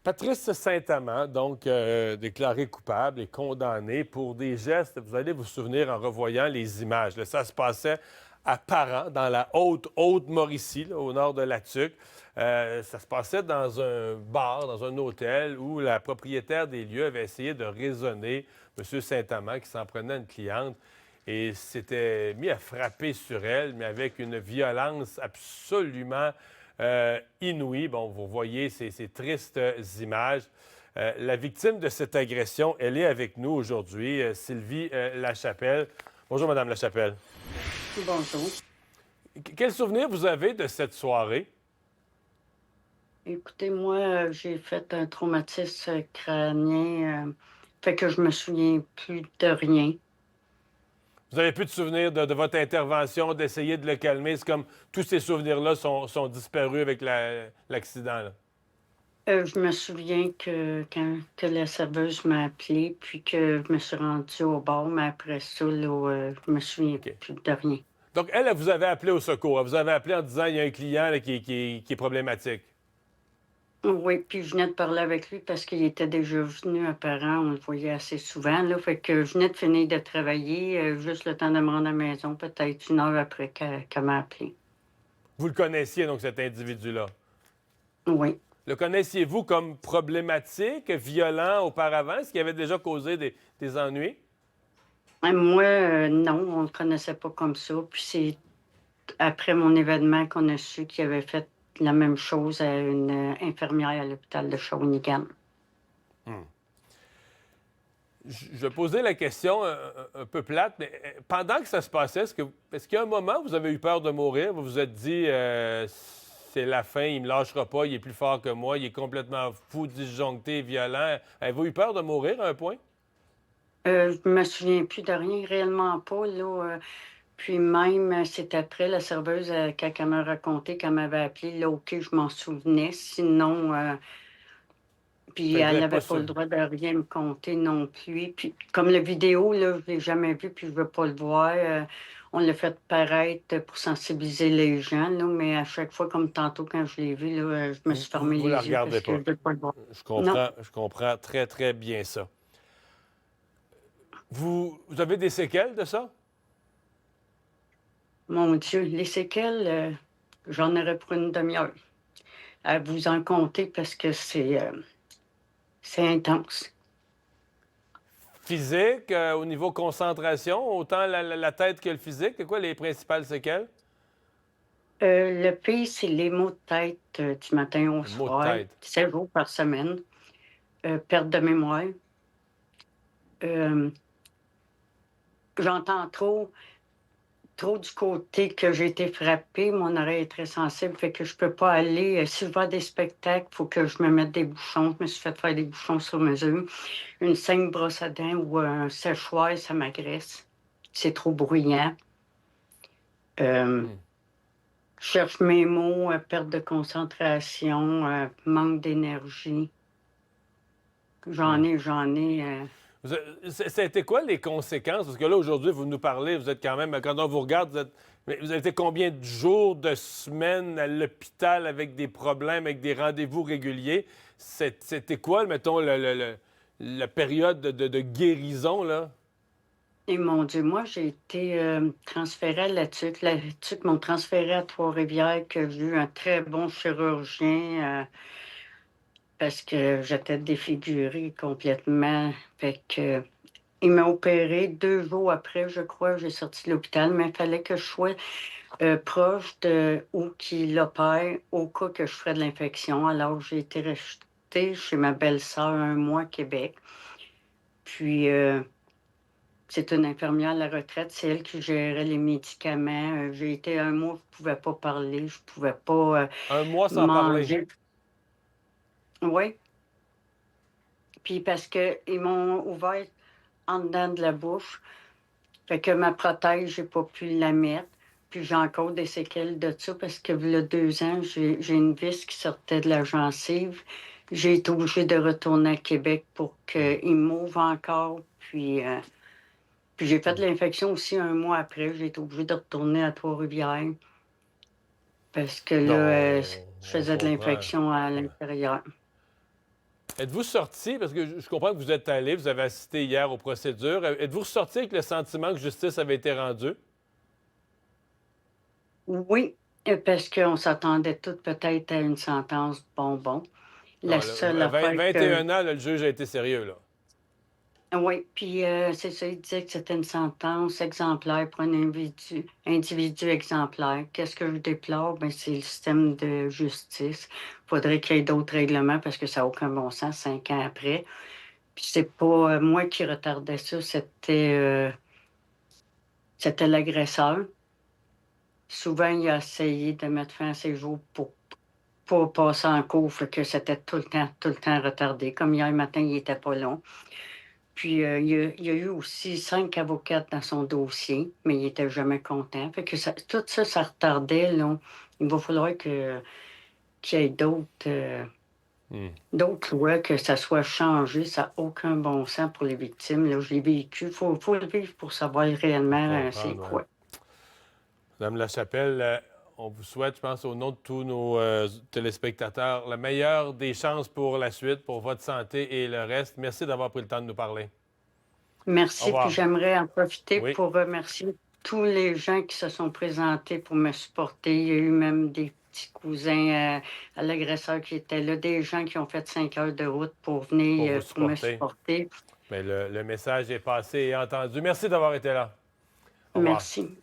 Patrice Saint-Amand, donc déclaré coupable et condamné pour des gestes, vous allez vous souvenir en revoyant les images. Là, ça se passait à Parent, dans la Haute-Mauricie, là, au nord de la Tuque. Ça se passait dans un bar, dans un hôtel, où la propriétaire des lieux avait essayé de raisonner M. Saint-Amand, qui s'en prenait à une cliente, et s'était mis à frapper sur elle, mais avec une violence absolument inouïe. Bon, vous voyez ces tristes images. La victime de cette agression, elle est avec nous aujourd'hui, Sylvie Lachapelle. Bonjour, Madame Lachapelle. Bonjour. Quel souvenir vous avez de cette soirée? Écoutez, moi, j'ai fait un traumatisme crânien, fait que je me souviens plus de rien. Vous avez plus de souvenirs de votre intervention, d'essayer de le calmer? C'est comme tous ces souvenirs-là sont disparus avec l'accident, là. Je me souviens que quand la serveuse m'a appelé, puis que je me suis rendue au bar, mais après ça, là, je me souviens OK. plus de rien. Donc, elle vous avait appelé au secours. Elle vous avait appelé en disant il y a un client là, qui est problématique. Oui, puis je venais de parler avec lui parce qu'il était déjà venu à Parent, on le voyait assez souvent, là, fait que je venais de finir de travailler, juste le temps de me rendre à la maison, peut-être une heure après qu'elle m'a appelé. Vous le connaissiez, donc, cet individu-là. Oui. Le connaissiez-vous comme problématique, violent auparavant? Est-ce qu'il avait déjà causé des ennuis? Moi, non, on le connaissait pas comme ça. Puis c'est après mon événement qu'on a su qu'il avait fait la même chose à une infirmière à l'hôpital de Shawinigan. Je posais la question un peu plate, mais pendant que ça se passait, est-ce qu'il y a un moment où vous avez eu peur de mourir? Vous vous êtes dit, c'est la fin, il me lâchera pas, il est plus fort que moi, il est complètement fou, disjoncté, violent. Avez-vous eu peur de mourir à un point? Je me souviens plus de rien, réellement pas, là. Puis même, c'est après la serveuse, quand elle m'a raconté qu'elle m'avait appelé, là, OK, je m'en souvenais. Sinon, puis Fait que vous elle n'êtes pas n'avait pas le sûr. droit de rien me conter non plus. Puis comme la vidéo, là, je l'ai jamais vue, puis je veux pas le voir. On l'a fait paraître pour sensibiliser les gens, là, mais à chaque fois, comme tantôt quand je l'ai vu, là, je me suis fermé Vous la les yeux regardez parce que je pas. veux pas le voir. Non, Je comprends très, très bien ça. Vous avez des séquelles de ça? mon Dieu, les séquelles, j'en aurais pour une demi-heure à vous en compter parce que c'est intense. Physique, au niveau concentration, autant la tête que le physique, c'est quoi les principales séquelles? Le pire, c'est les maux de tête du matin au Le mot de soir, tête. 7 jours par semaine, perte de mémoire. Euh, J'entends trop du côté que j'ai été frappée. Mon oreille est très sensible, fait que je peux pas aller. Si je vais à des spectacles, il faut que je me mette des bouchons. Je me suis fait faire des bouchons sur mesure. Une saigne brosse à dents ou un séchoir, ça m'agresse. C'est trop bruyant. Euh, Hmm. je cherche mes mots, perte de concentration, manque d'énergie. Hmm. J'en ai. Ça a été quoi les conséquences? Parce que là, aujourd'hui, vous nous parlez, vous êtes quand même, quand on vous regarde, mais vous avez été combien de jours, de semaines à l'hôpital avec des problèmes, avec des rendez-vous réguliers? C'était quoi, mettons, la période de guérison, là? Et mon Dieu, moi, j'ai été transférée à la TUC. La TUC m'ont transférée à Trois-Rivières, que j'ai eu un très bon chirurgien parce que j'étais défigurée complètement. Fait que, il m'a opéré 2 jours après, je crois, j'ai sorti de l'hôpital, mais il fallait que je sois proche de où qu'il opère au cas que je ferais de l'infection. Alors, j'ai été restée chez ma belle-sœur un mois à Québec. Puis, c'est une infirmière à la retraite, c'est elle qui gérait les médicaments. J'ai été un mois, je ne pouvais pas parler, je ne pouvais pas Un mois sans parler. manger. Oui, puis parce qu'ils m'ont ouvert en dedans de la bouche, fait que ma prothèse, j'ai pas pu la mettre. Puis j'ai encore des séquelles de ça parce que il y a 2 ans, j'ai une vis qui sortait de la gencive. J'ai été obligée de retourner à Québec pour Hmm. qu'ils m'ouvrent encore. Puis j'ai fait de Hmm. l'infection aussi un mois après. J'ai été obligée de retourner à Trois-Rivières parce que là, Non, je on faisais de comprend. l'infection à l'intérieur. Êtes-vous sorti, parce que je comprends que vous êtes allé, vous avez assisté hier aux procédures, êtes-vous ressorti avec le sentiment que justice avait été rendue? Oui, parce qu'on s'attendait toutes peut-être à une sentence bonbon. La Non, là, seule affaire que 21 ans, là, le juge a été sérieux, là. oui, puis, c'est ça, il disait que c'était une sentence exemplaire pour un individu exemplaire. Qu'est-ce que je déplore? Ben, c'est le système de justice. Faudrait qu'il y ait d'autres règlements parce que ça n'a aucun bon sens 5 ans après. Puis c'est pas, moi qui retardais ça, c'était l'agresseur. Souvent, il a essayé de mettre fin à ses jours pour pas passer en cours, fait que c'était tout le temps retardé. Comme hier matin, il était pas long. Puis, il y a eu aussi 5 avocates dans son dossier, mais il était jamais content. Fait que tout ça, ça retardait, là. Il va falloir qu'il y ait Hmm, d'autres lois, que ça soit changé. Ça n'a aucun bon sens pour les victimes. Là, je l'ai vécu. Faut le vivre pour savoir faut réellement, c'est comprendre, ouais. quoi. Madame Lachapelle, on vous souhaite, je pense, au nom de tous nos téléspectateurs, la meilleure des chances pour la suite, pour votre santé et le reste. Merci d'avoir pris le temps de nous parler. Au Merci, puis revoir. j'aimerais en profiter Oui, pour remercier tous les gens qui se sont présentés pour me supporter. Il y a eu même des petits cousins à l'agresseur qui étaient là, des gens qui ont fait 5 heures de route pour pour venir vous pour me supporter. supporter. Mais le message est passé et entendu. Merci d'avoir été là. Au revoir. Merci.